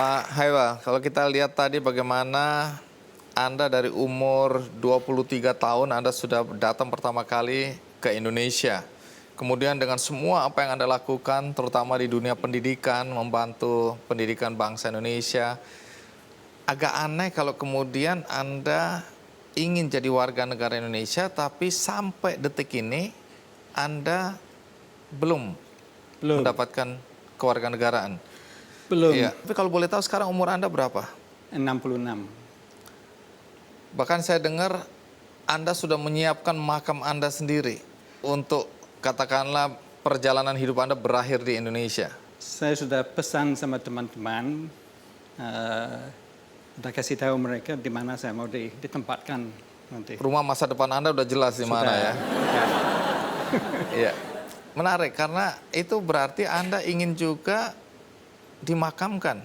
Pak Haiwal, kalau kita lihat tadi bagaimana Anda dari umur 23 tahun Anda sudah datang pertama kali ke Indonesia. Kemudian dengan semua apa yang Anda lakukan, terutama di dunia pendidikan, membantu pendidikan bangsa Indonesia, agak aneh kalau kemudian Anda ingin jadi warga negara Indonesia, tapi sampai detik ini Anda belum mendapatkan kewarganegaraan. Belum. Iya. Tapi kalau boleh tahu sekarang umur Anda berapa? 66. Bahkan saya dengar Anda sudah menyiapkan makam Anda sendiri untuk katakanlah perjalanan hidup Anda berakhir di Indonesia. Saya sudah pesan sama teman-teman, udah kasih tahu mereka di mana saya mau ditempatkan nanti. Rumah masa depan Anda udah jelas di mana ya? Iya. Menarik karena itu berarti Anda ingin juga dimakamkan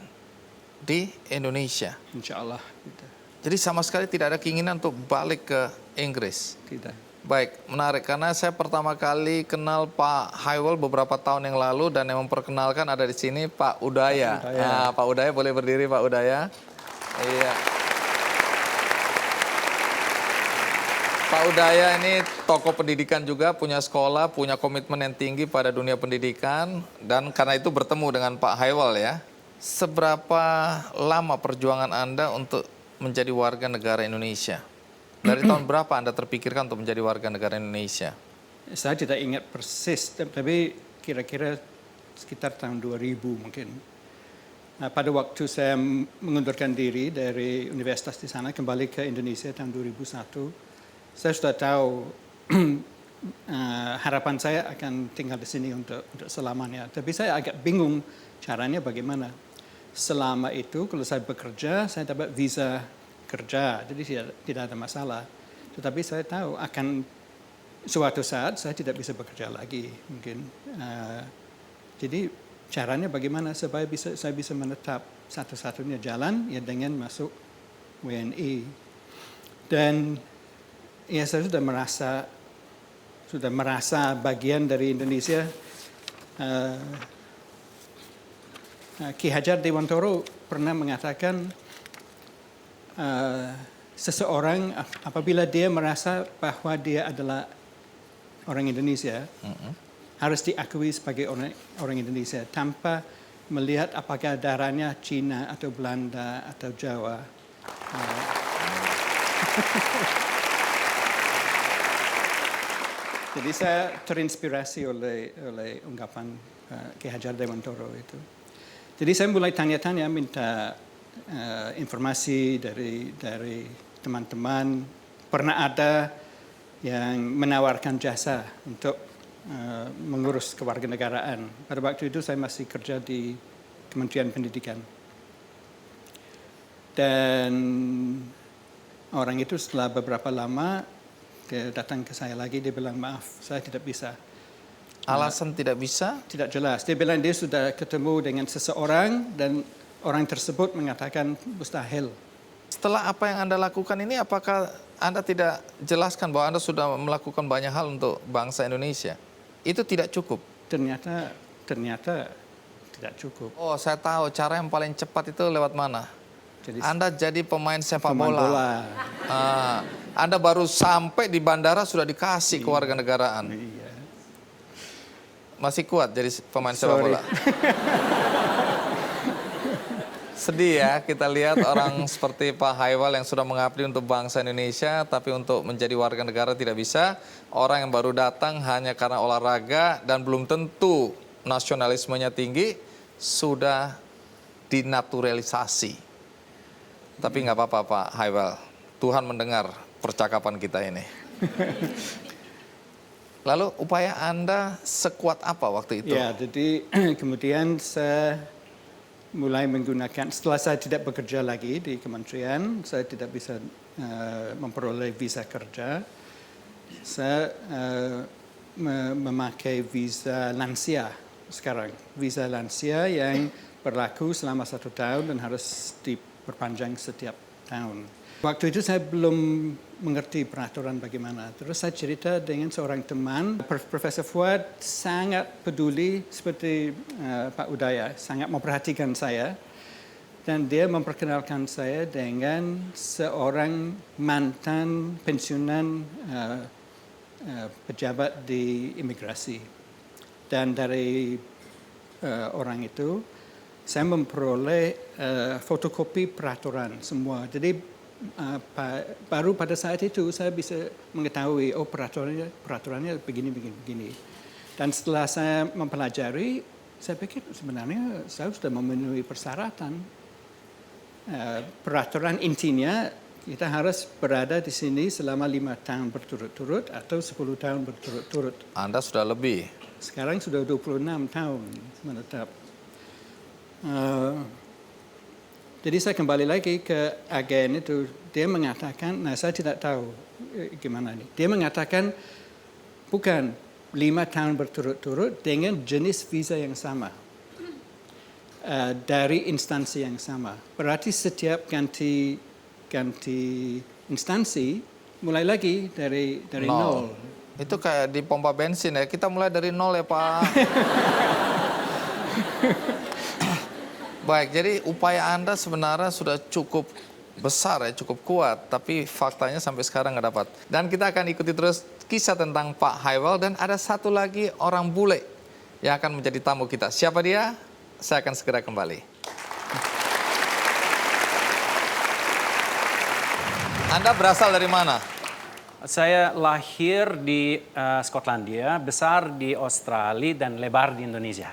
di Indonesia. Insya Allah. Gitu. Jadi sama sekali tidak ada keinginan untuk balik ke Inggris. Tidak. Baik, menarik karena saya pertama kali kenal Pak Haiwal beberapa tahun yang lalu dan yang memperkenalkan ada di sini Pak Udaya. Nah, Pak Udaya boleh berdiri Pak Udaya. Iya. Pak Udaya ini tokoh pendidikan juga, punya sekolah, punya komitmen yang tinggi pada dunia pendidikan, dan karena itu bertemu dengan Pak Haiwal ya. Seberapa lama perjuangan Anda untuk menjadi warga negara Indonesia? Dari tahun berapa Anda terpikirkan untuk menjadi warga negara Indonesia? Saya tidak ingat persis, tapi kira-kira sekitar tahun 2000 mungkin. Nah, pada waktu saya mengundurkan diri dari universitas di sana, kembali ke Indonesia tahun 2001, saya sudah tahu harapan saya akan tinggal di sini untuk selamanya. Tapi saya agak bingung caranya bagaimana. Selama itu kalau saya bekerja, saya dapat visa kerja, jadi tidak ada masalah. Tetapi saya tahu akan suatu saat saya tidak bisa bekerja lagi mungkin. Jadi caranya bagaimana supaya saya bisa menetap, satu-satunya jalan ya dengan masuk WNI. Dan ya saya sudah merasa bagian dari Indonesia. Ki Hajar Dewantoro pernah mengatakan seseorang apabila dia merasa bahwa dia adalah orang Indonesia, harus diakui sebagai orang Indonesia tanpa melihat apakah darahnya Cina atau Belanda atau Jawa. Jadi saya terinspirasi oleh ungkapan Ki Hajar Dewantoro itu. Jadi saya mulai tanya-tanya, minta informasi dari teman-teman. Pernah ada yang menawarkan jasa untuk mengurus kewarganegaraan. Pada waktu itu saya masih kerja di Kementerian Pendidikan. Dan orang itu setelah beberapa lama dia datang ke saya lagi, dia bilang maaf, saya tidak bisa. Alasan tidak bisa? Tidak jelas. Dia bilang dia sudah ketemu dengan seseorang dan orang tersebut mengatakan mustahil. Setelah apa yang Anda lakukan ini, apakah Anda tidak jelaskan bahwa Anda sudah melakukan banyak hal untuk bangsa Indonesia? Itu tidak cukup? Ternyata tidak cukup. Oh, saya tahu cara yang paling cepat itu lewat mana? Jadi, Anda jadi pemain sepak bola. bola. Anda baru sampai di bandara sudah dikasih kewarganegaraan. Iya. Masih kuat jadi pemain sepak bola. Sedih ya kita lihat orang seperti Pak Haiwal yang sudah mengabdi untuk bangsa Indonesia, tapi untuk menjadi warga negara tidak bisa. Orang yang baru datang hanya karena olahraga dan belum tentu nasionalismenya tinggi, sudah dinaturalisasi. Tapi nggak apa-apa Pak Haiwal, Tuhan mendengar percakapan kita ini. Lalu upaya Anda sekuat apa waktu itu? Ya, jadi kemudian saya mulai menggunakan, setelah saya tidak bekerja lagi di kementerian, saya tidak bisa memperoleh visa kerja, saya memakai visa lansia sekarang. Visa lansia yang berlaku selama 1 tahun dan harus diperpanjang setiap tahun. Waktu itu saya belum mengerti peraturan bagaimana. Terus saya cerita dengan seorang teman, Profesor Fuad sangat peduli seperti Pak Udaya, sangat memperhatikan saya. Dan dia memperkenalkan saya dengan seorang mantan pensiunan pejabat di imigrasi. Dan dari orang itu, saya memperoleh fotokopi peraturan semua. Jadi baru pada saat itu saya bisa mengetahui, oh peraturannya begini. Dan setelah saya mempelajari, saya pikir sebenarnya saya sudah memenuhi persyaratan. Peraturan intinya kita harus berada di sini selama 5 tahun berturut-turut atau 10 tahun berturut-turut. Anda sudah lebih. Sekarang sudah 26 tahun menetap. Jadi saya kembali lagi ke agen itu. Dia mengatakan, nah saya tidak tahu gimana ini. Dia mengatakan bukan 5 tahun berturut-turut dengan jenis visa yang sama. Dari instansi yang sama. Berarti setiap ganti instansi mulai lagi dari nol. Itu kayak di pompa bensin ya, kita mulai dari nol ya Pak. Baik, jadi upaya Anda sebenarnya sudah cukup besar ya, cukup kuat. Tapi faktanya sampai sekarang nggak dapat. Dan kita akan ikuti terus kisah tentang Pak Hywel. Dan ada satu lagi orang bule yang akan menjadi tamu kita. Siapa dia? Saya akan segera kembali. Anda berasal dari mana? Saya lahir di Skotlandia, besar di Australia, dan lebar di Indonesia.